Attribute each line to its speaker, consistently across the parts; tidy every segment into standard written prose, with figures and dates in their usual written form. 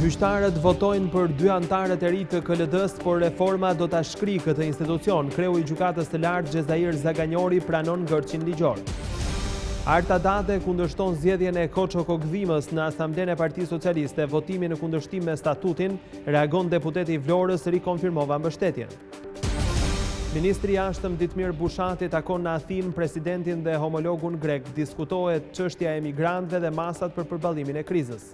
Speaker 1: Gjyqtarët votojnë për 2 antarët e ri të KLD-s, por reforma do ta shkrijë këtë institucion. Kreu i Gjykatës së Lartë Xhezair Zaganjori pranon ngërçin ligjor. Arta Dade kundërshton zgjedhjen e Koçokogdhimës në Asamblenë e Partisë Socialiste. Votimi në kundërshtim me statutin, reagon deputeti i Vlorës, rikonfirmova mbështetjen. Ministri i Jashtëm Ditmir Bushati takon në Athinë presidentin dhe homologun grek. Diskutohet çështja e emigrantëve dhe masat për përballimin e krizës.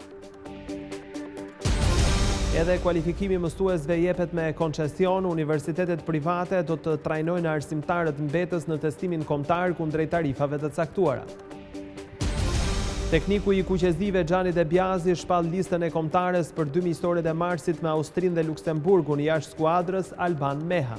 Speaker 1: Edhe kualifikimi mësuesve jepet me koncesion. Universitetet private do të trajnojnë arsimtarët mbetës në testimin kombëtar kundrejt tarifave të caktuara. Tekniku i kuqezive Xhani Debjazi shpall listën e kombëtares për 2 miqësorët e Marsit me Austrinë dhe Luksemburgun, jashtë skuadrës Alban Meha.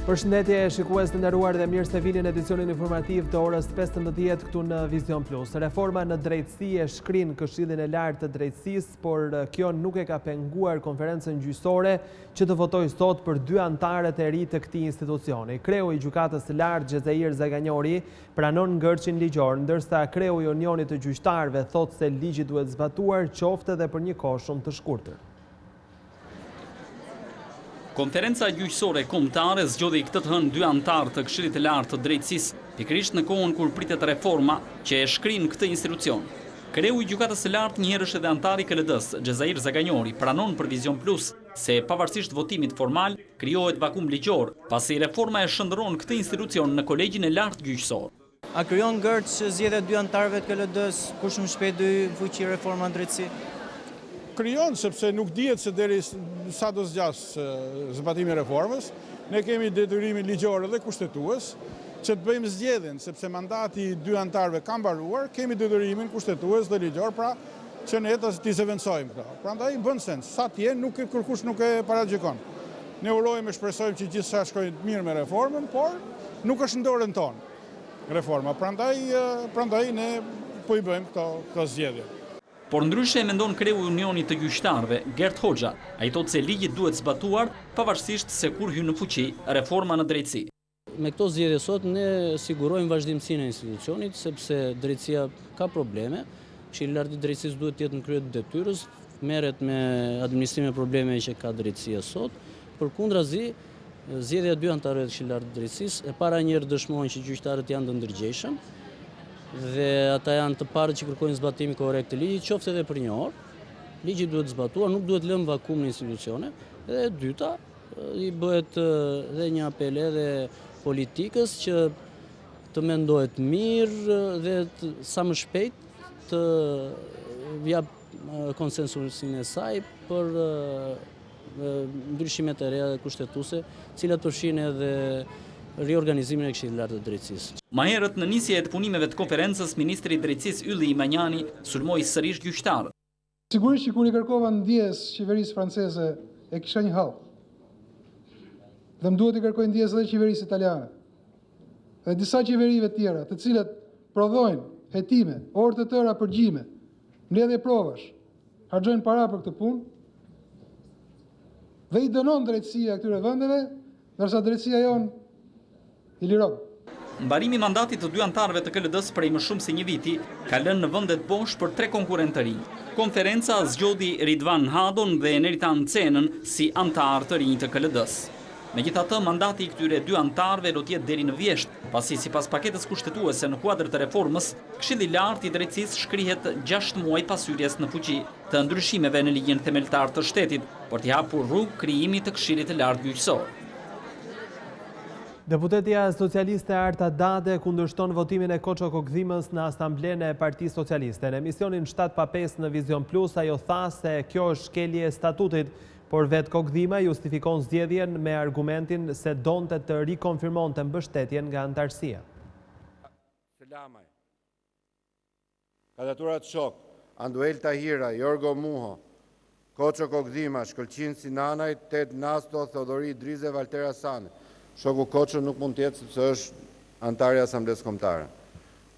Speaker 1: Përshëndetje shikues të nderuar dhe mirë se vini në edicionin informativ të orës 15 këtu në Vision Plus. Reforma në drejtësi e shkrin Këshillin e Lartë të Drejtësisë, por kjo nuk e ka penguar konferencën gjyqësore që të votojë sot për 2 antarët e ri të këtij institucioni. Kreu i Gjykatës së Lartë Xhezair Zaganjori pranon ngërçin ligjor, ndërsa kreu i Unionit të Gjyqtarëve thotë se ligji duhet zbatuar qoftë edhe për një kohë shumë të shkurtër.
Speaker 2: Konferenca gjyqësore kombëtare zgjodhi këtë të hënë 2 antarë të Këshillit të Lartë të Drejtësisë, pikërisht në kohën kur pritet reforma që e shkrin këtë institucion. Kreu i Gjykatës së Lartë, njëherësh edhe antari i KLD-s, Xhezair Zaganjori, pranon për Vision Plus se pavarësisht votimit formal krijohet vakum ligjor, pasi reforma e shndërron këtë institucion në Kolegjin e Lartë Gjyqësor.
Speaker 3: A krijon ngërç zgjedhja 2 antarëve të KLD-s kur shumë shpejt do fuqi reforma në drejtësi?
Speaker 4: Krijon sepse nuk dihet se deri sa do zgjas zbatimi i reformës. Ne kemi detyrimin ligjor dhe kushtetues që të bëjmë zgjedhjen, sepse mandati i 2 antarëve ka mbaruar, kemi detyrimin kushtetues dhe ligjor, pra që ne t'i zëvendësojmë këto. Prandaj bën sens, sa t'jen nuk kërkush nuk e paragjykon. Ne urojmë e shpresojmë që gjithçka shkojë mirë me reformën, por nuk është në dorën tonë reforma. Prandaj ne po i bëjmë këto zgjedhje.
Speaker 2: Por ndryshe e mendon kreu i Unionit të Gjyqtarëve, Gert Hoxha. Ai thotë se ligji duhet zbatuar pavarësisht se kur hyn në fuqi reforma në drejtësi.
Speaker 5: Me këto zgjedhje sot ne sigurojmë vazhdimsinë e institucionit, sepse drejtësia ka probleme. Këshilli i Lartë i Drejtësisë duhet të jetë në krye të detyrës, merret me administrimin e problemeve që ka drejtësia sot. Përkundrazi, zgjedhja 2 antarëve të Këshillit të Lartë të Drejtësisë e para njëherë dëshmojnë që gjyqtarët janë të ndërgjegjshëm dhe ata janë të parë që kërkojnë zbatimin korrekt të ligjit, qoftë edhe për 1 orë. Ligji duhet zbatuar, nuk duhet lënë vakum në institucione. Dhe e dyta, i bëhet edhe një apel edhe politikës që të mendohet mirë dhe sa më shpejt të jap konsensusin e saj për ndryshimet e reja kushtetuese, cilat përfshin edhe riorganizimin e Këshillit të Lartë të Drejtësisë.
Speaker 2: Ma herët në nisje e të punimeve të konferencës, ministri i Drejtësisë Ylli Imanjani sulmoi sërish gjyqtarët.
Speaker 6: Sigurisht që kur i kërkova ndjes qeverisë franceze e kisha një hall. Dhe më duhet i kërkoj ndjes edhe qeverisë italiane. Dhe disa qeverive tjera, të cilat prodhojnë hetime, orë të tëra përgjime, mbledhje provash, harxojnë para për këtë punë dhe i dënon drejtësia këtyre vendeve, ndërsa drejtësia jonë i liron.
Speaker 2: Mbarimi i mandatit të 2 antarëve të KLD-s prej më shumë se 1 viti ka lënë në vendet bosh për 3 konkurrentë të rinj. Konferenca zgjodhi Ridvan Hadon dhe Eneritan Cenën si antarë të rinj të KLD-s. Megjithatë, mandati i këtyre 2 antarëve do të jetë deri në vjesht, pasi sipas paketës kushtetuese në kuadër të reformës, Këshilli i Lartë i Drejtësisë shkrihet 6 muaj pas hyrjes në fuqi të ndryshimeve në ligjin themeltar të shtetit, për t'i hapur rrugë krijimit të Këshillit të Lartë gjyqësor.
Speaker 1: Deputetja socialiste Arta Dade kundërshton votimin e Koçokogdhimës në Asamblenë e Partisë Socialiste. Në emisionin 7:05 në Vision Plus, ajo tha se kjo është shkelje e statutit, por vetë Kogdhima justifikon zgjedhjen me argumentin se donte të rikonfirmonte mbështetjen nga antarësia.
Speaker 7: Selamaj. Kandidaturat shok, Anduel Tahira, Jorgo Muho, Koçokogdhima, Shkëlqin Sinanaj, Ted Nasto, Theodori Drize, Valtera Sane. Shoku Koço nuk mund të jetë sepse është antari i Asamblesë Kombëtare.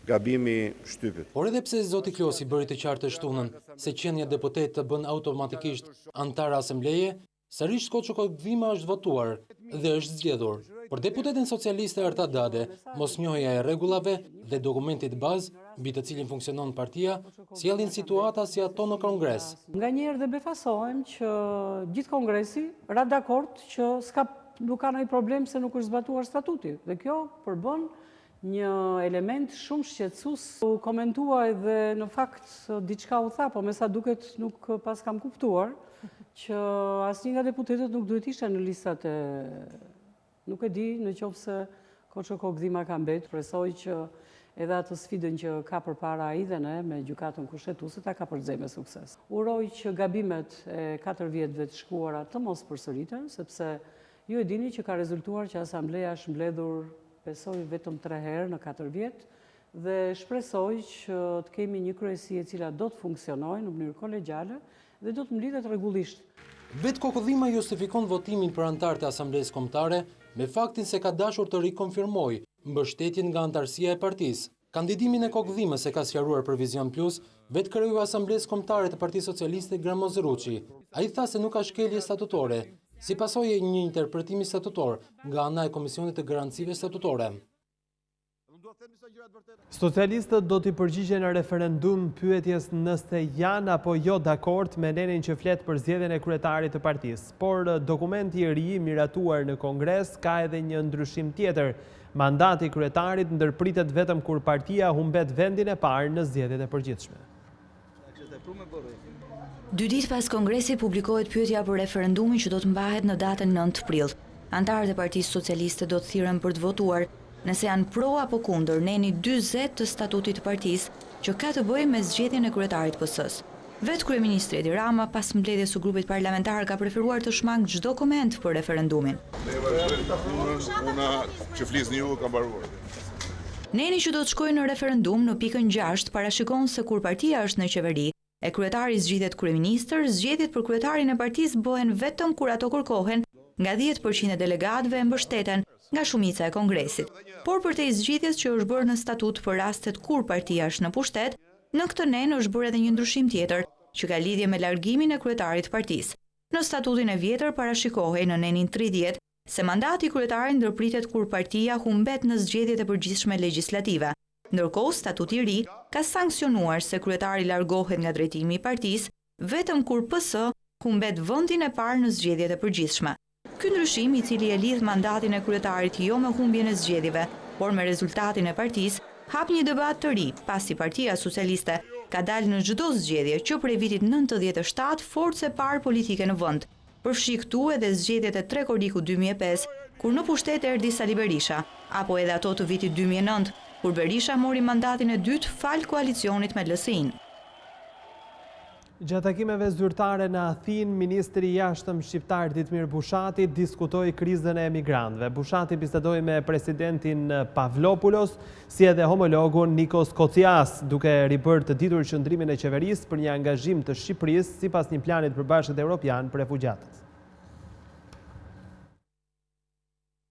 Speaker 7: gabimi shtypit.
Speaker 8: Por edhe pse zoti Klosi bëri të qartë të shtunën se qenia deputet të bën automatikisht antar asambleje, sërish Koçokogdhima është votuar dhe është zgjedhur. Por deputetin socialiste Arta Dade, mosnjohja e rregullave dhe dokumentit bazë mbi të cilin funksionon partia, sjellin situata si ato në kongres.
Speaker 9: Nganjëherë dhe befasohem që gjithë kongresi ra dakord që nuk ka ndonjë problem se nuk është zbatuar statuti. Dhe kjo përbën një element shumë shqetësues. U komentua edhe në fakt diçka u tha, po me sa duket nuk pas kam kuptuar që asnjë nga deputetët nuk duhet ishte në listat e... Nuk e di në qoftë se Koçokogdhima ka mbetur, presoj që edhe atë sfidën që ka përpara ai dhe ne me gjykatën kushtetuese ta ka përzier me sukses. Uroj që gabimet e 4 vjetëve të shkuara të mos përsëriten, sepse ju e dini që ka rezultuar që asambleja është mbledhur, besoj, vetëm 3 herë në 4 vjet dhe shpresoj që të kemi një kryesi e cila do të funksionojë në mënyrë kolegjiale dhe do të mlidhet rregullisht.
Speaker 8: Vetë Koçokogdhima justifikon votimin për antarët e Asamblesë Kombëtare me faktin se ka dashur të rikonfirmojë mbështetjen nga antarësia e partisë. Kandidimin e Kokdhimës e ka sqaruar për Vizion Plus vetë kreu i Asamblesë Kombëtare të Partisë Socialiste Gramoz Ruçi. Ai tha se nuk ka shkelje statutore, si pasojë e një interpretimi statutor nga ana e Komisionit të Garancive Statutore.
Speaker 1: Socialistët do t'i përgjigjen në referendum pyetjes nëse janë apo jo dakord me nenin që flet për zgjedhjen e kryetarit të partisë. Por dokumenti i ri miratuar në Kongres ka edhe një ndryshim tjetër. Mandati i kryetarit ndërpritet vetëm kur partia humbet vendin e parë në zgjedhjet e përgjithshme.
Speaker 10: 2 ditë pas Kongresi publikohet pyetja për referendumin që do të mbahet në datën 9 prill. Antarët e Partisë Socialiste do të thirren për të votuar nëse janë pro apo kundër neni 40 të statutit të partisë që ka të bëjë me zgjedhjen e kryetarit PS-s. Vetë kryeministri Edi Rama pas mbledhjes së grupit parlamentar ka preferuar të shmangë çdo koment për referendumin. Neni që do të shkojë në referendum në pikën 6 parashikon se kur partia është në qeveri e kryetari zgjidhet kryeministër, zgjedhjet për kryetarin e partisë bëhen vetëm kur ato kërkohen nga 10% e delegatëve e mbështeten nga shumica e Kongresit. Por për te zgjidhjes që është bërë në statut për rastet kur partia është në pushtet, në këtë nen është bërë edhe një ndryshim tjetër që ka lidhje me largimin e kryetarit partisë. Në statutin e vjetër parashikohej në nenin 30 se mandati i kryetarit ndërpritet kur partia humbet në zgjedhjet e përgjithshme legjislative. Ndërkohë, statuti i ri ka sankcionuar se kryetari largohet nga drejtimi i partisë vetëm kur PS humbet vendin e parë në zgjedhjet e përgjithshme. Ky ndryshim, i cili e lidh mandatin e kryetarit jo me humbjen e zgjedhjeve, por me rezultatin e partisë, hap një debat të ri, pasi Partia Socialiste ka dalë në çdo zgjedhje që prej vitit 97 forcë e parë politike në vend. Përfshi këtu edhe zgjedhjet e 3 korriku 2005, kur në pushtet erdhi Sali Berisha, apo edhe ato të vitit 2009, kur Berisha mori mandatin e dytë fal koalicionit me LSI-n.
Speaker 1: Gjatë takimeve zyrtare në Athinë, ministri i jashtëm shqiptar Ditmir Bushati diskutoi krizën e emigrantëve. Bushati bisedoi me presidentin Pavlopoulos, si edhe homologun Nikos Kocias, duke ribërë të ditur qëndrimin e qeverisë për një angazhim të Shqipërisë sipas një planit përbashkët evropian për refugjatët.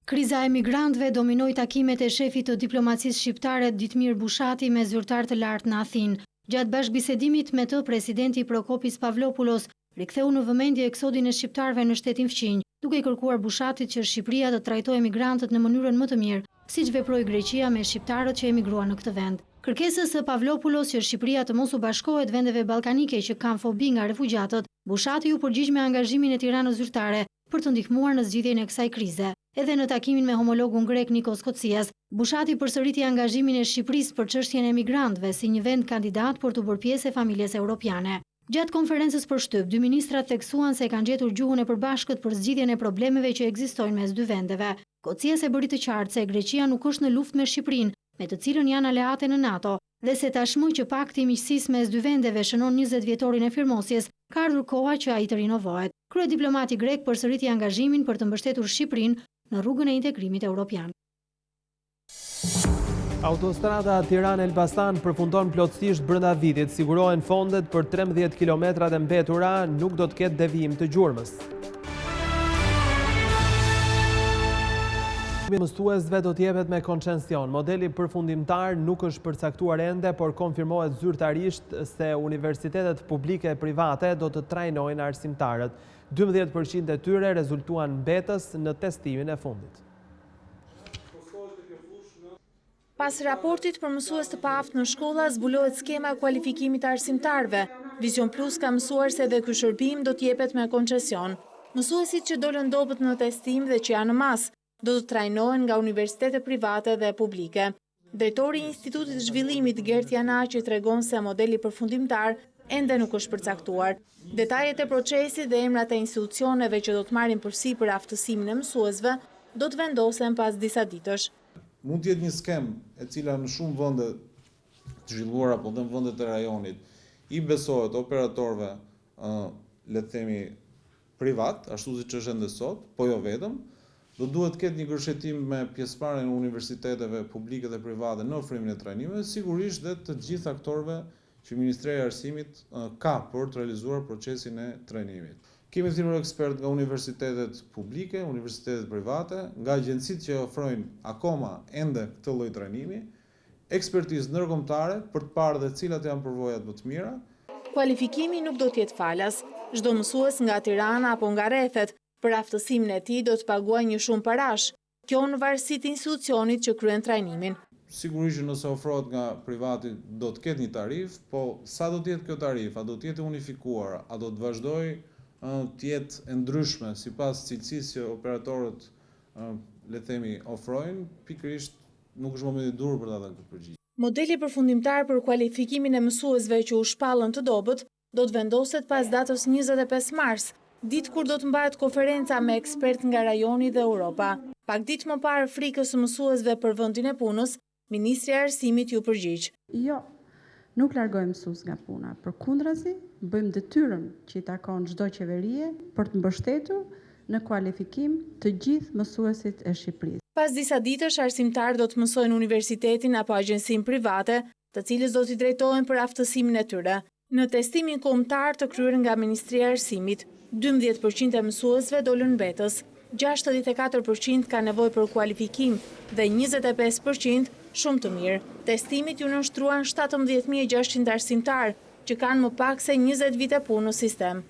Speaker 11: Kriza e migrantëve dominoi takimet e shefit të diplomacisë shqiptare Ditmir Bushati me zyrtar të lartë në Athinë. Gjatë bashkëbisedimit me të, presidenti Prokopis Pavlopoulos riktheu në vëmendje eksodin e shqiptarëve në shtetin fqinj, duke i kërkuar Bushatit që Shqipëria të trajtojë emigrantët në mënyrën më të mirë, siç veproi Greqia me shqiptarët që emigruan në këtë vend. Kërkesës së Pavlopoulos që Shqipëria të mos u bashkohet vendeve ballkanike që kanë fobi nga refugjatët, Bushati u përgjigj me angazhimin e Tiranës zyrtare për të ndihmuar në zgjidhjen e kësaj krize. Edhe në takimin me homologun grek Nikos Kocias, Bushati përsëriti angazhimin e Shqipërisë për çështjen e emigrantëve si një vend kandidat për të bërë pjesë e familjes europiane. Gjatë konferencës për shtyp, dy ministrat theksuan se kanë gjetur gjuhën e përbashkët për zgjidhjen e problemeve që ekzistojnë mes dy vendeve. Kocias e bëri të qartë se Greqia nuk është në luftë me Shqipërinë, me të cilën janë aleate në NATO, dhe se tashmë që pakti i miqësisë mes dy vendeve shënon 20 vjetorin e firmosjes, ka ardhur koha që ai të rinovohet. Kryediplomati grek përsëriti angazhimin për të mbështetur Shqipërinë në rrugën e integrimit evropian.
Speaker 1: Autostrada Tiranë-Elbasan përfundon plotësisht brenda vitit, sigurohen fondet për 13 kilometrat e mbetura, nuk do të ketë devijim të gjurmës. Mësuesve do t'jepet me koncension. Modeli përfundimtar nuk është përcaktuar ende, por konfirmohet zyrtarisht se universitetet publike e private do të trajnojnë arsimtarët. 12% e tyre rezultuan mbetës në testimin e fundit.
Speaker 12: Pas raportit për mësues të paaft në shkolla, zbulohet skema e kualifikimit të arsimtarëve. Vision Plus ka mësuar se dhe ky shërbim do t'jepet me koncesion. Mësuesit që dolën dobët në testim dhe që janë në mas, do të trajnohen nga universitetet private dhe publike. Drejtori i Institutit të Zhvillimit Gert Janaqi tregon se modeli përfundimtar ende nuk është përcaktuar. Detajet e procesit dhe emrat e institucioneve që do të marrin përsipër aftësimin e mësuesve do të vendosen pas disa ditësh.
Speaker 13: Mund të jetë një skem e cila në shumë vende të zhvilluara apo në vende të rajonit i besohet operatorëve, le të themi privat, ashtu siç është ende sot, po jo vetëm. Do duhet ketë një gërshetim me pjesëmarrjen e universiteteve publike dhe private në ofrimin e trajnimeve, sigurisht dhe të gjithë aktorëve që Ministria e Arsimit ka për të realizuar procesin e trajnimit. Kemi thirrur ekspert nga universitetet publike, universitetet private, nga agjencitë që ofrojnë akoma ende këtë lloj trajnimi, ekspertizë ndërkombëtare për të parë dhe cilat janë përvojat më të mira.
Speaker 12: Kualifikimi nuk do të jetë falas. Çdo mësues nga Tirana apo nga rrethet për aftësimin e tij do të paguajë një shumë parash. Kjo në varësi të institucionit që kryen trajnimin.
Speaker 13: Sigurisht që nëse ofrohet nga privati do të ketë një tarif, po sa do të jetë kjo tarif, a do të jetë unifikuar, a do të vazhdojë të jetë e ndryshme sipas cilësisë që operatorët le të themi ofrojnë, pikërisht nuk është momenti i dur për ta dhënë këtë përgjigje.
Speaker 12: Modeli përfundimtar për kualifikimin e mësuesve që u shpallën të dobët do të vendoset pas datës 25 mars. Ditë kur do të mbahet konferenca me ekspert nga rajoni dhe Europa. Pak ditë më parë frikës së mësuesve për vendin e punës, Ministri i Arsimit ju përgjigj.
Speaker 14: Jo, nuk largojmë mësues nga puna, përkundrazi, bëjmë detyrën që i takon çdo qeverie për të mbështetur në kualifikim të gjithë mësuesit e Shqipërisë.
Speaker 12: Pas disa ditësh, arsimtarë do të mësojnë universitetin apo agjencinë private, të cilës do t'i drejtohen për aftësimin e tyre. Në testimin kombëtar të kryer nga Ministria e Arsimit, 12% e mësuesve dolën mbetës, 64% ka nevojë për kualifikim dhe 25% shumë të mirë. Testimit ju nënshtruan 17.600 arsimtarë, që kanë më pak se 20 vite punë në sistem.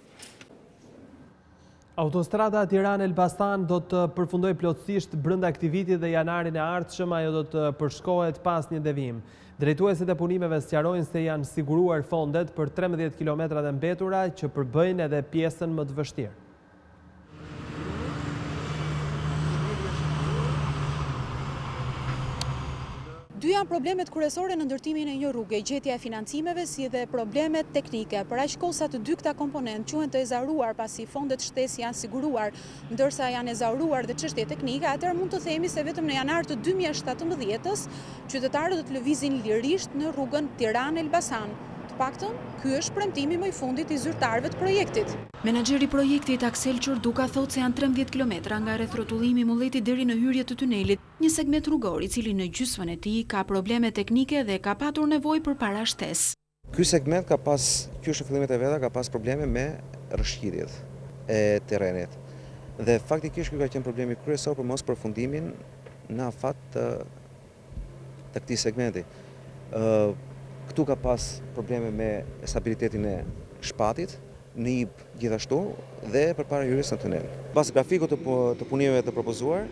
Speaker 1: Autostrada Tiranë-Elbasan do të përfundoj plotësisht brenda këtij viti dhe janarin e ardhshëm ajo do të përshkohet pas një devijim. Drejtuesit e punimeve sqarojnë se janë siguruar fondet për 13 kilometrat e mbetura që përbëjnë edhe pjesën më të vështirë.
Speaker 15: Dy janë problemet kryesore në ndërtimin e një rruge, gjetja e financimeve si dhe problemet teknike. Për aq kohë sa të dy këta komponent quhen të ezaruar pasi fondet shtesë janë siguruar, ndërsa janë ezaruar dhe çështjet teknike, atëherë mund të themi se vetëm në janar të 2017-s qytetarët do të lëvizin lirisht në rrugën Tiranë-Elbasan. Të paktën, ky është premtimi më i fundit i zyrtarëve të projektit.
Speaker 16: Menaxheri i projektit Aksel Qorduka thotë se janë 13 kilometra nga rrethrotullimi i mulletit deri në hyrje të tunelit, një segment rrugor i cili në gjysmën e tij ka probleme teknike dhe ka patur nevojë për para shtesë.
Speaker 17: Ky segment ka pas, ky është fillimet e veta, ka pas probleme me rrëshqitjet e terrenit. Dhe faktikisht ky ka qenë problemi kryesor për mos përfundimin në afat të këtij segmenti. Këtu ka pas probleme me stabilitetin e shpatit, në ip gjithashtu dhe përpara hyrjes në tunel. Pas grafikut të punimeve të propozuar,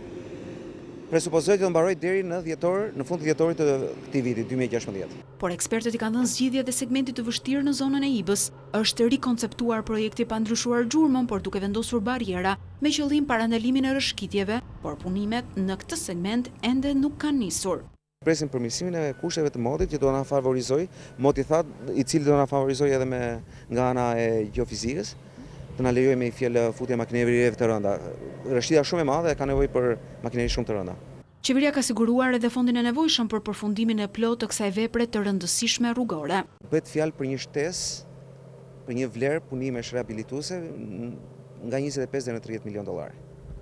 Speaker 17: presupozohet të mbaroj deri në fund dhjetorit të këtij viti 2016.
Speaker 16: Por ekspertët i kanë dhënë zgjidhje dhe segmentit të vështirë në zonën e Ibës. Është rikonceptuar projekti pa ndryshuar gjurmën, por duke vendosur barriera me qëllim parandalimin e rrëshqitjeve, por punimet në këtë segment ende nuk kanë nisur.
Speaker 17: Presim përmirësimin e kushteve të modit që do na favorizoj, moti i cili do na favorizoj edhe nga ana e gjeofizikës, të na lejojë me i fjellë futje makinerive të rënda. Rrëshqitja shumë e madhe ka nevojë për makineri shumë të rënda.
Speaker 16: Qeveria ka siguruar edhe fondin e nevojshëm për përfundimin e plotë të kësaj vepre të rëndësishme rrugore.
Speaker 17: Bëhet fjalë për një shtesë, për një vlerë punimesh rehabilituese nga 25 deri në 30 milion dollar.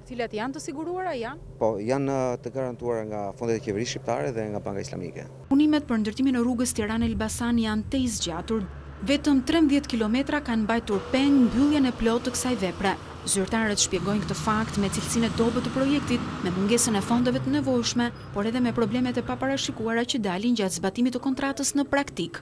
Speaker 15: Cilat janë të siguruara, janë?
Speaker 17: Po, janë të garantuara nga fondet e qeverisë shqiptare dhe nga Banka Islamike.
Speaker 16: Punimet për ndërtimin e rrugës Tiranë-Elbasan janë të izgjatur. Vetëm 13 kilometra kanë mbajtur peng mbylljen e plotë të kësaj vepre. Zyrtarët shpjegojnë këtë fakt me cilësinë e dobët të projektit, me mungesën e fondeve të nevojshme, por edhe me problemet e paparashikuara që dalin gjatë zbatimit të kontratës në praktik.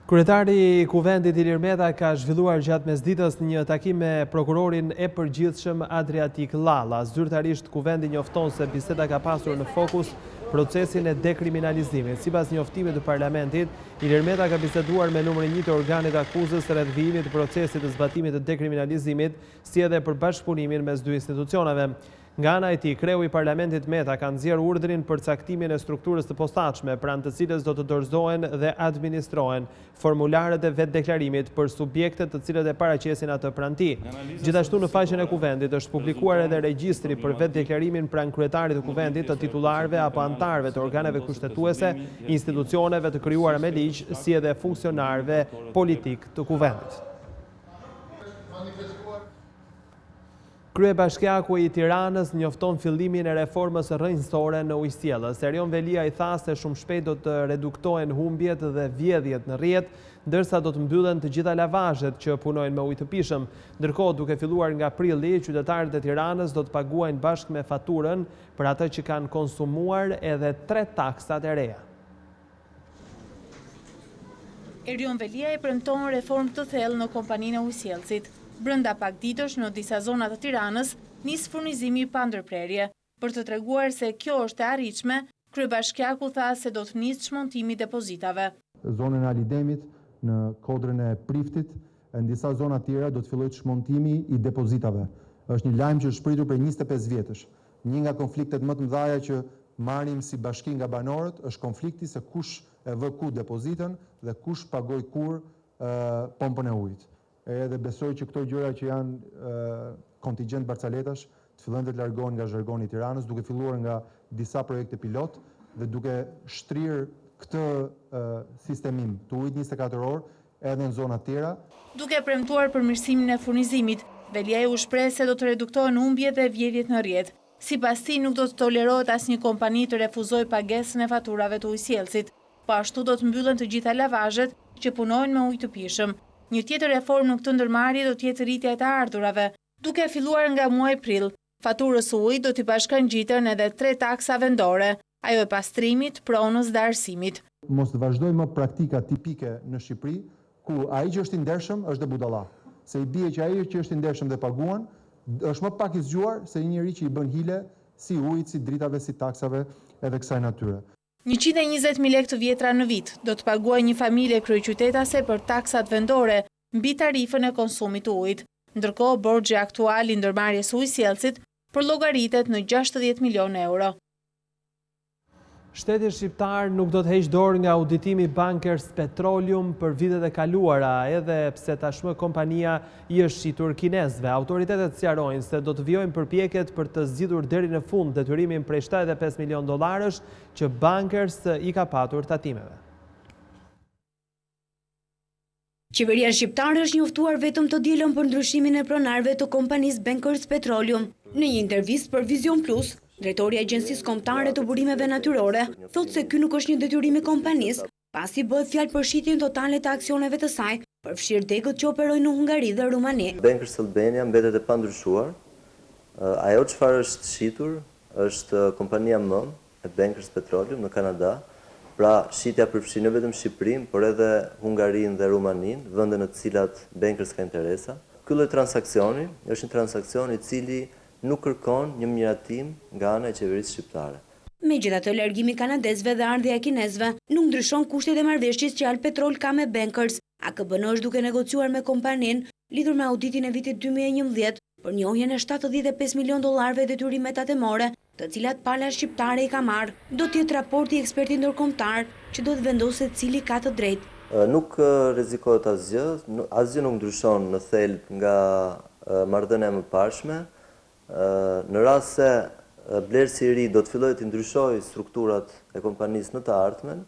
Speaker 1: Kryetari i Kuvendit Ilir Meta ka zhvilluar gjatë mesditës një takim me prokurorin e përgjithshëm Adriatik Llalla. Zyrtarisht Kuvendi njofton se biseda ka pasur në fokus procesin e dekriminalizimit. Sipas njoftimit të Parlamentit, Ilir Meta ka biseduar me numrin 1 të organit akuzës rreth vijimit të procesit të zbatimit të dekriminalizimit, si edhe për bashkëpunimin mes dy institucioneve. Nga ana e tij, kreu i Parlamentit Meta ka nxjerr urdhrin për caktimin e strukturës të posaçme, pranë të cilës do të dorëzohen dhe administrohen formularët e vetdeklarimit për subjektet të cilët e paraqesin atë pranti. Gjithashtu në faqen e Kuvendit është publikuar edhe regjistri për vetdeklarimin pranë kryetarit të Kuvendit, të titularëve apo anëtarëve të organeve kushtetuese, institucioneve të krijuara me ligj, si edhe funksionarëve politik të Kuvendit. Kryebashkiaku i Tiranës njofton fillimin e reformës rrënjësore në Ujësjellës. Erion Velia i tha se shumë shpejt do të reduktohen humbjet dhe vjedhjet në rrjet, ndërsa do të mbyllen të gjitha lavazhet që punojnë me ujë të pishëm. Ndërkohë, duke filluar nga prilli, qytetarët e Tiranës do të paguajnë bashkë me faturën për atë që kanë konsumuar edhe 3 taksat e reja.
Speaker 12: Erion Velia i premton reformë të thellë në kompaninë e Ujësjellësit. Brenda pak ditësh në disa zona të Tiranës nis furnizimi pa ndërprerje. Për të treguar se kjo është e arritshme, kryebashkiaku tha se do të nisë çmontimi i depozitave.
Speaker 18: Zonën e Alidemit, në kodrën e Priftit, në disa zona tjera do të fillojë çmontimi i depozitave. Është një lajm që është pritur për 25 vjetësh. Një nga konfliktet më të mëdha që marrim si bashki nga banorët është konflikti se kush e vë ku depozitën dhe kush pagoj kur pompën e ujit. Edhe besoj që këto gjëra që janë kontingjent barcaletash të fillojnë të largohen nga zhargoni i Tiranës, duke filluar nga disa projekte pilot dhe duke shtrirë këtë sistemim të ujit 24 orë edhe në zona tjera.
Speaker 12: Duke premtuar përmirësimin e furnizimit, Velia u shpreh se do të reduktohen humbjet dhe vjedhjet në rrjet. Sipas tij, nuk do të tolerohet asnjë kompani të refuzojë pagesën e faturave të ujësjellësit. Po ashtu do të mbyllen të gjitha lavazhet që punojnë me ujë të pishëm. Një tjetër reformë në këtë ndërmarrje do të jetë rritja e të ardhurave. Duke filluar nga muaji prill, faturës së ujit do t'i bashkangjiten edhe 3 taksa vendore, ajo e pastrimit, pronës dhe arsimit.
Speaker 18: Mos të vazhdojmë më praktika tipike në Shqipëri, ku ai që është i ndershëm është dhe budalla. Se i bie që ai që është i ndershëm dhe paguan, është më pak i zgjuar se një njerëz që i bën hile si ujit, si dritave, si taksave edhe kësaj natyre.
Speaker 12: 120.000 lekë të vjetra në vit do të paguajë një familje kryeqytetase për taksat vendore mbi tarifën e konsumit të ujit. Ndërkohë, borxhi aktual i ndërmarrjes së ujësjellësit përllogaritet në 60 milionë euro.
Speaker 1: Shteti shqiptar nuk do të heqë dorë nga auditimi Bankers Petroleum për vitet e kaluara, edhe pse tashmë kompania i është shitur kinezëve. Autoritetet sqarojnë se do të vijojnë përpjekjet për të zgjidhur deri në fund detyrimin prej $75 milionë që Bankers i ka patur tatimeve.
Speaker 19: Qeveria shqiptare është njoftuar vetëm të dielën për ndryshimin e pronarëve të kompanisë Bankers Petroleum. Në një intervistë për Vision Plus, drejtori i Agjencisë Kombëtare të Burimeve Natyrore thotë se ky nuk është një detyrim i kompanisë, pasi bëhet fjalë për shitjen totale të aksioneve të saj, përfshirë degët që operojnë në Hungari dhe Rumani.
Speaker 20: Bankers Albania mbetet e pandryshuar. Ajo çfarë është shitur është kompania mëm e Bankers Petroleum në Kanada. Pra, shitja përfshin jo vetëm Shqipërinë, por edhe Hungarinë dhe Rumaninë, vende në të cilat Bankers ka interesa. Ky lloj transaksioni është një transaksion i cili nuk kërkon një miratim nga ana e qeverisë shqiptare.
Speaker 19: Megjithatë, largimi kanadezëve dhe ardhja e kinezëve nuk ndryshon kushtet e marrëveshjes që Al Petrol ka me Bankers. AKBN është duke negociuar me kompaninë lidhur me auditin e vitit 2011 për njohjen e $75 milionë detyrime tatimore, të cilat pala shqiptare i ka marrë. Do të jetë raporti i ekspertit ndërkombëtar që do të vendosë cili ka të drejtë.
Speaker 20: Nuk rrezikohet asgjë nuk ndryshon në thelb nga marrëdhënia e mëparshme. Në rast se blerësi i ri do të fillojë të ndryshojë strukturat e kompanisë në të ardhmen,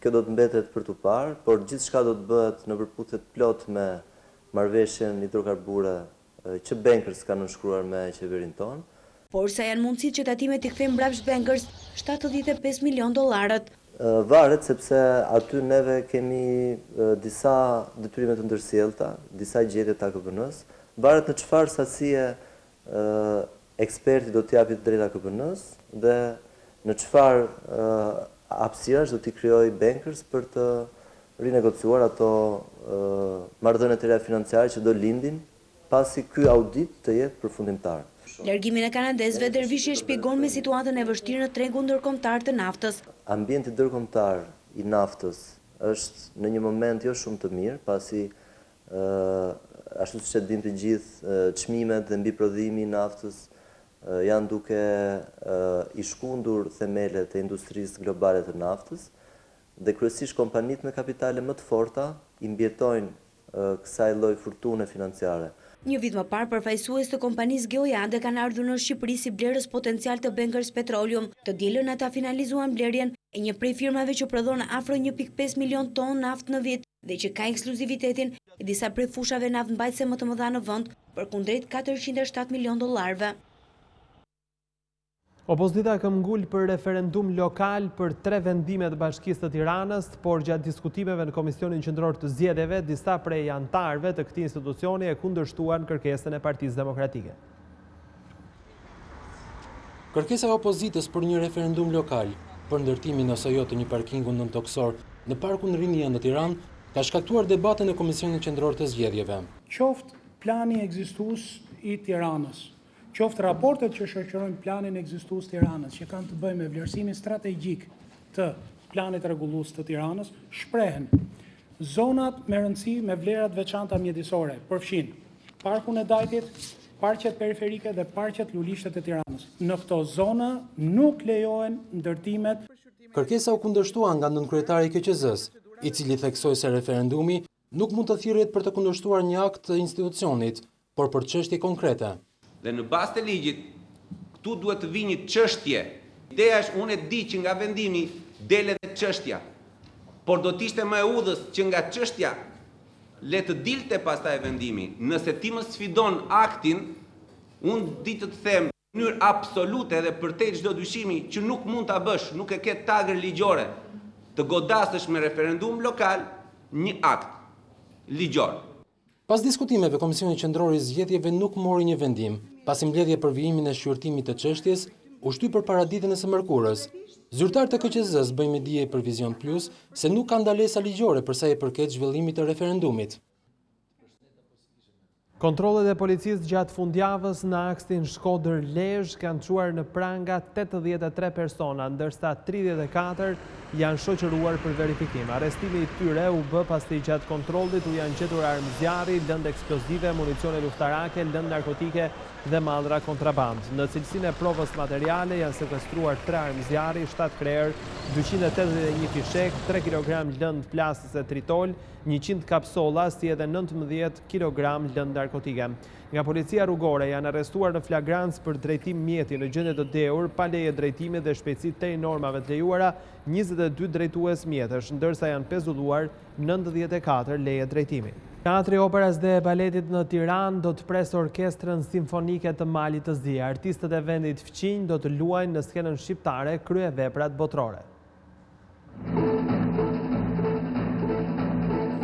Speaker 20: kjo do të mbetet për tu parë, por gjithçka do të bëhet në përputhje plot me marrëveshjen hidrokarbure që Bankers ka nënshkruar me qeverinë tonë.
Speaker 19: Por sa janë mundësitë që tatimet i kthejnë mbrapsht Bankers $75 milionë?
Speaker 20: Varet sepse aty neve kemi disa detyrime të ndërsjellta, disa gjetje të AKP-n-s, varet në çfarë sasie eksperti do t'i japi të drejta AKP-n-s dhe në çfarë hapësirash do t'i krijojë bankers për të rinegociuar ato marrëdhënie të reja financiare që do lindin pasi ky audit të jetë përfundimtar.
Speaker 19: Largimin e kanadezëve, Dervishi e shpjegon me situatën e vështirë në tregun ndërkombëtar të naftës.
Speaker 20: Ambienti ndërkombëtar i naftës është në një moment jo shumë të mirë, pasi ashtu siç e dinë të gjithë, çmimet dhe mbiprodhimi i naftës janë duke i shkundur themelet e industrisë globale të naftës dhe kryesisht kompanitë me kapitale më të forta i mbjetojnë kësaj lloj fortune financiare.
Speaker 19: Një vit më parë, përfaqësues të kompanisë Geojade kanë ardhur në Shqipëri si blerës potencial të Bankers Petroleum. Të dielën ata finalizuan blerjen e një prej firmave që prodhon afro 1.5 milion ton naftë në vit dhe që ka ekskluzivitetin e disa prej fushave naftëmbajtëse më të mëdha në vend, përkundrejt $407 milion.
Speaker 1: Opozita ka ngull për referendum lokal për 3 vendime të Bashkisë të Tiranës, por gjatë diskutimeve në Komisionin Qendror të Zgjedhjeve, disa prej anëtarëve të këtij institucioni e kundërshtuan kërkesën e Partisë Demokratike.
Speaker 8: Kërkesa e opozitës për një referendum lokal për ndërtimin ose jo të një parkingu nëntoksor në Parkun Rinia në Tiranë ka shkaktuar debatin në Komisionin Qendror të Zgjedhjeve.
Speaker 21: Qoftë plani ekzistues i Tiranës, qoftë raportet që shoqërojnë planin ekzistues Tiranës, që kanë të bëjnë me vlerësimin strategjik të planit rregullues të Tiranës, shprehen zonat me rëndësi me vlerat veçanta mjedisore, përfshin Parkun e Dajtit, parqet periferike dhe parqet lulishtet e Tiranës. Në këto zona nuk lejohen ndërtimet.
Speaker 8: Kërkesa u kundërshtua nga nënkryetari i KQZ-s, i cili theksoi se referendumi nuk mund të thirrhet për të kundërshtuar një akt të institucionit, por për çështje konkrete.
Speaker 22: Dhe në bazë të ligjit, këtu duhet të vijë një çështje. Ideja është, unë e di që nga vendimi del edhe çështja, por do të ishte më e udhës që nga çështja le të dilte pastaj vendimi. Nëse ti më sfidon aktin, unë di të them në mënyrë absolute dhe përtej çdo dyshimi që nuk mund ta bësh, nuk e ke tagër ligjore të godasësh me referendum lokal një akt ligjor.
Speaker 8: Pas diskutimeve, Komisioni Qendror i Zgjedhjeve nuk mori një vendim, pasi mbledhja për vijimin e shqyrtimit të çështjes u shty për paraditën e së mërkurës. Zyrtarët e KQZ-s bëjnë me dije për Vision Plus se nuk ka ndalesa ligjore për sa i përket zhvillimit të referendumit.
Speaker 1: Kontrollet e policisë gjatë fundjavës në aksin Shkodër-Lezhë kanë çuar në pranga 83 persona, ndërsa 34 janë shoqëruar për verifikim. Arrestimi i tyre u bë pasi gjatë kontrollit u janë gjetur armë zjarri, lëndë eksplozive, municione luftarake, lëndë narkotike dhe mallra kontraband. Në cilësinë e provës materiale janë sekuestruar 3 armë zjarri, 7 krerë, 281 fishek, 3 kg lëndë plasëse tritol, 100 kapsola, si edhe 19 kg lëndë narkotike. Nga policia rrugore janë arrestuar në flagrancë për drejtim mjeti në gjendje të dehur, pa leje drejtimi dhe shpejtësi tej normave të lejuara, 22 drejtues mjetësh, ndërsa janë pezulluar 94 leje drejtimi. Teatri Operës dhe Baletit në Tiranë do të presë orkestrën simfonike të Malit të Zi. Artistët e vendit fqinj do të luajnë në skenën shqiptare kryeveprat botërore.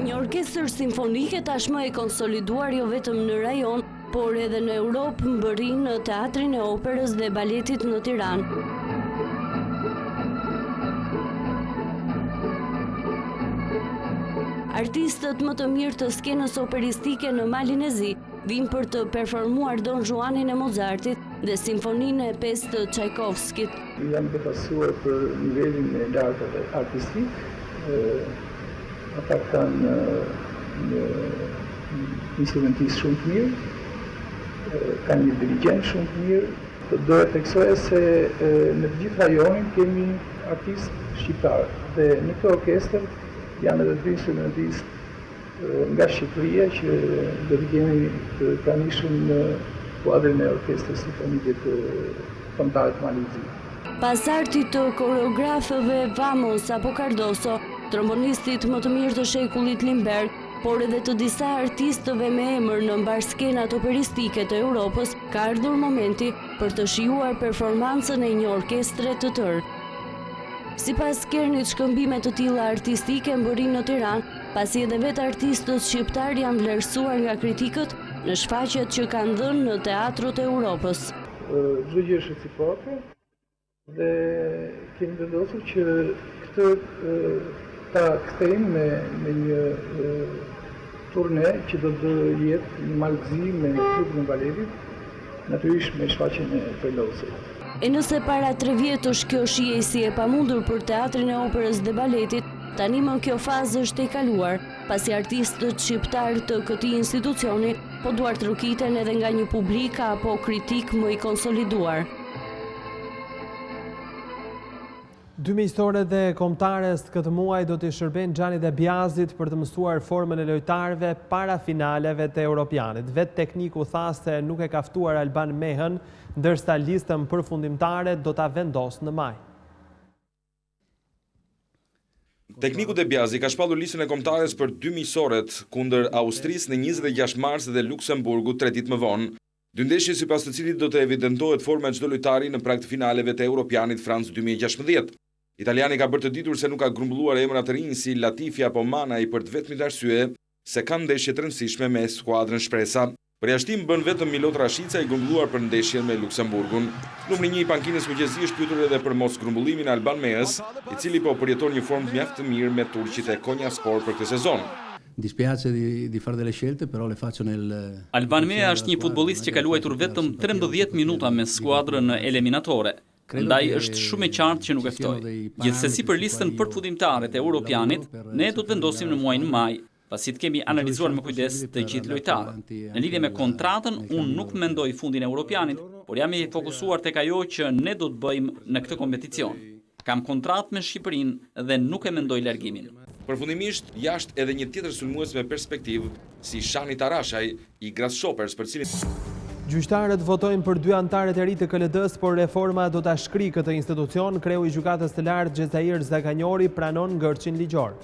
Speaker 23: Një orkestër simfonike tashmë e konsoliduar jo vetëm në rajon, por edhe në Europë mbërrin në Teatrin e Operës dhe Baletit në Tiranë. Artistët më të mirë të skenës operistike në Malin e Zi vinë për të performuar Don Juanin e Mozartit dhe simfoninë e 5 të Tchaikovskit.
Speaker 24: Jam befasuar për nivelin e lartë të artistik. Ata kanë një instrumentist shumë të mirë, kanë një dirigent shumë të mirë. Do e theksoja se në të gjithë rajonin kemi artistë shqiptarë dhe në këtë orkestër janë edhe 2 instrumentistë nga Shqipëria që do të kemi të pranishëm në kuadrin e orkestrës simfonike të Kombëtarit të Malit të Zi.
Speaker 23: Pas artit të koreografëve Vamos apo Cardoso, trombonistit më të mirë të shekullit Lindbergh, por edhe të disa artistëve me emër në mbarskenat operistike të Europës, ka ardhur momenti për të shijuar performancën e një orkestre të tërë. Sipas Kernit, shkëmbime të tilla artistike mbërrin në Tiranë, pasi edhe vetë artistët shqiptar janë vlerësuar nga kritikët në shfaqjet që kanë dhënë në teatrot e Europës.
Speaker 24: Çdo gjë është reciproke dhe kemi vendosur që këtë ta kthejmë me një turne që do të jetë një malgëzi me klubin e baletit, natyrisht me shfaqjen e Përlosit.
Speaker 23: E nëse para 3 vjetësh kjo shihej si e pamundur për teatrin e operës dhe baletit, tani më kjo fazë është e kaluar, pasi artistët shqiptar të këtij institucioni po duart rrokiten edhe nga një publik apo kritik më i konsoliduar.
Speaker 1: 2 miqësore dhe kombëtares këtë muaj do t'i shërbejnë Xhanit dhe Bjazit për të mësuar formën e lojtarëve para finaleve të Europianit. Vetë tekniku tha se nuk e ka ftuar Alban Mehën, ndërsa listën përfundimtare do ta vendosë në maj.
Speaker 3: Tekniku de Bjazi ka shpallur listën e kombëtares për 2 miqësoret kundër Austrisë në 26 mars dhe Luksemburgut 3 ditë më vonë. Dy ndeshje sipas të cilit do të evidentohet forma e çdo lojtari në prag të finaleve të Europianit Francë 2016. Italiani ka bërë të ditur se nuk ka grumbulluar emra të rinj si Latifi apo Manaj për të vetmit arsye se kanë ndeshje të rëndësishme me skuadrën shpresa. Përjashtim bën vetëm Milot Rashica i grumbulluar për ndeshjen me Luksemburgun. Numri 1 i pankinës mëngjesi është pyetur edhe për mos grumbullimin e Alban Mehës, i cili po përjeton një formë mjaft të mirë me turqit e Konyaspor për këtë sezon.
Speaker 4: Dispiace di fare delle scelte, però le faccio nel...
Speaker 2: Alban Meha është një futbollist që ka luajtur vetëm 13 minuta me skuadrën eliminatore. Ndaj është shumë e qartë që nuk e ftoi. Gjithsesi për listën përfundimtare të Europianit, ne do të vendosim në muajin maj, pasi të kemi analizuar me kujdes të gjithë lojtarët. Në lidhje me kontratën, unë nuk mendoj fundin e Europianit, por jam i fokusuar tek ajo që ne do të bëjmë në këtë kompeticion. Kam kontratë me Shqipërinë dhe nuk e mendoj largimin.
Speaker 3: Përfundimisht, jashtë edhe një tjetër sulmues me perspektivë, si Shani Tarashaj i Grasshopers, për cilin
Speaker 1: Gjyqtarët votojnë për 2 antarët e ri të KLD-s, por reforma do ta shkrijë këtë institucion. Kreu i gjykatës të lartë Xhezair Zaganjori pranon ngërçin ligjor.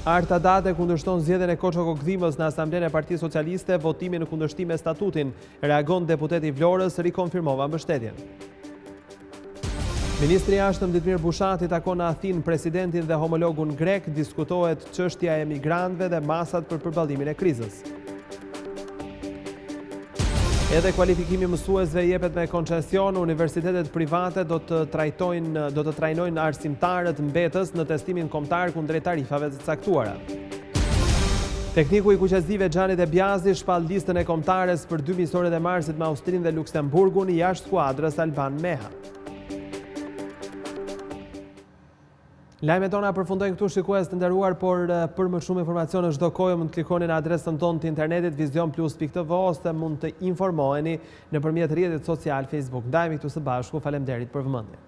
Speaker 1: Arta Date kundërshton zgjedhjen e Koço Kokdhimës në Asamblenë e Partisë Socialiste, votimi në kundërshtim me statutin. Reagon deputeti i Vlorës, rikonfirmova mbështetjen. Ministri i Jashtëm Ditmir Bushati takon në Athinë presidentin dhe homologun grek, diskutohet çështja e emigrantëve dhe masat për përballimin e krizës. Edhe kualifikimi mësuesve jepet me koncesion, universitetet private do të trajnojnë arsimtarët mbetës në testimin kombëtar kundrejt tarifave të caktuara. Tekniku i kuqezdive Xhani dhe Bjazi shpall listën e kombëtares për 2 miqësorët e marsit me Austrinë dhe Luksemburgun jashtë skuadrës Alban Meha. Lajmet tona përfundojnë këtu, shikues të nderuar, por për më shumë informacione çdo kohë mund të klikoni në adresën tonë të internetit vizionplus.tv ose mund të informoheni nëpërmjet rrjetit social Facebook. Ndajemi këtu së bashku, faleminderit për vëmendje.